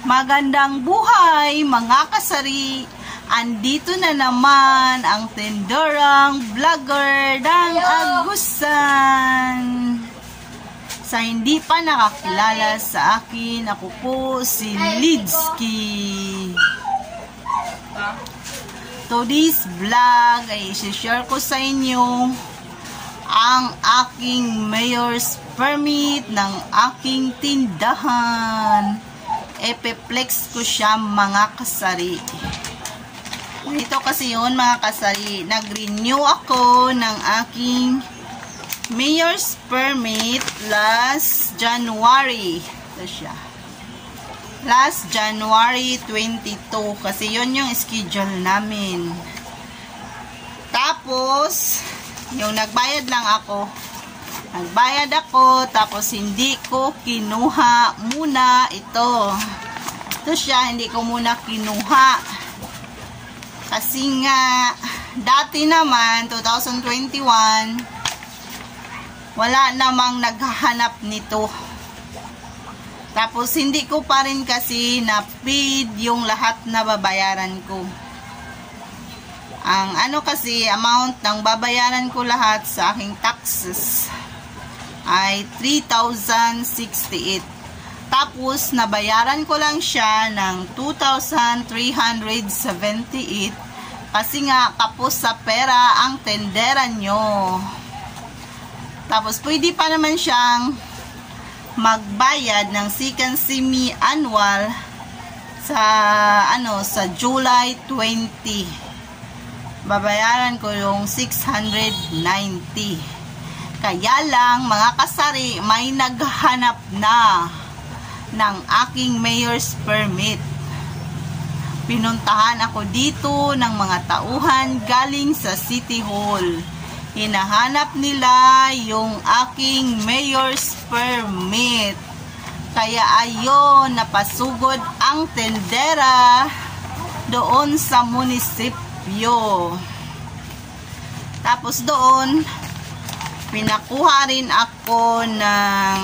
Magandang buhay mga kasari! Andito na naman ang tenderang vlogger ng Agusan. Sa hindi pa nakakilala sa akin, ako po si Lidsky. Today's vlog ay isi-share ko sa inyo ang aking mayor's permit ng aking tindahan. Epiplex ko siya mga kasari. Ito kasi yun mga kasari. Nag-renew ako ng aking mayor's permit last January. Ito siya. Last January 22. Kasi yun yung schedule namin. Tapos, yung nagbayad lang ako. Nagbayad ako, tapos hindi ko kinuha muna ito. Ito siya, hindi ko muna kinuha. Kasi nga, dati naman, 2021, wala namang naghahanap nito. Tapos, hindi ko pa rin kasi na-paid yung lahat na babayaran ko. Ang ano kasi, amount ng babayaran ko lahat sa aking taxes ay 3,068. Tapos, nabayaran ko lang siya ng 2,378 kasi nga, kapos sa pera ang tenderan nyo. Tapos, pwede pa naman siyang magbayad ng second semi-annual sa July 20. Babayaran ko yung 690. Kaya lang, mga kasari, may naghanap na ng aking mayor's permit. Pinuntahan ako dito ng mga tauhan galing sa City Hall. Hinahanap nila yung aking mayor's permit. Kaya ayon, napasugod ang tendera doon sa munisipyo. Tapos doon, pinakuha rin ako ng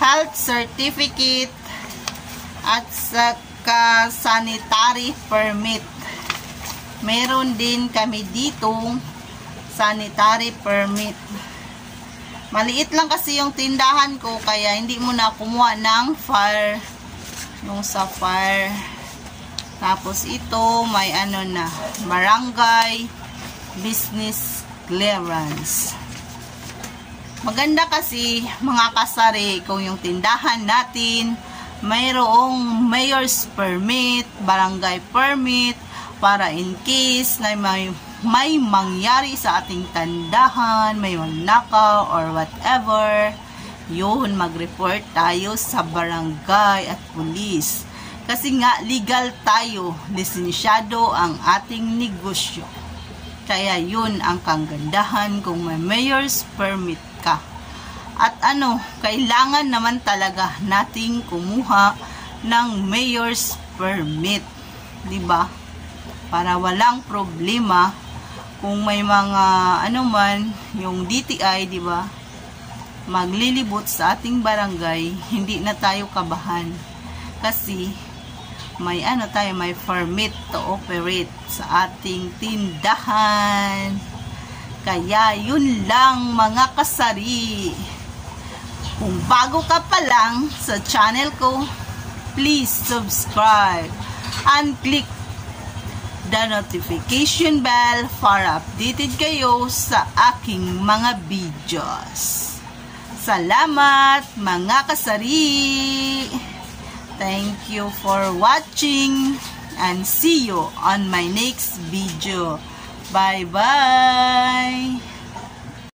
health certificate at saka sanitary permit. Meron din kami ditong sanitary permit. Maliit lang kasi yung tindahan ko, kaya hindi mo na kumuha ng fire. Yung sa fire. Tapos ito, may ano na, barangay business clearance. Maganda kasi mga kasari kung yung tindahan natin mayroong mayor's permit, barangay permit, para in case na may mangyari sa ating tindahan, may magnakaw or whatever, yun, mag-report tayo sa barangay at pulis. Kasi nga legal tayo, lisensyado ang ating negosyo. Kaya yun ang kagandahan kung may mayor's permit ka. At kailangan naman talaga nating kumuha ng mayor's permit. 'Di ba? Para walang problema kung may mga yung DTI, 'di ba? Maglilibot sa ating barangay, hindi na tayo kabahan. Kasi may may permit to operate sa ating tindahan. Kaya yun lang mga kasari. Kung bago ka pa lang sa channel ko, please subscribe and click the notification bell para updated kayo sa aking mga videos. Salamat mga kasari! Thank you for watching and see you on my next video. Bye-bye!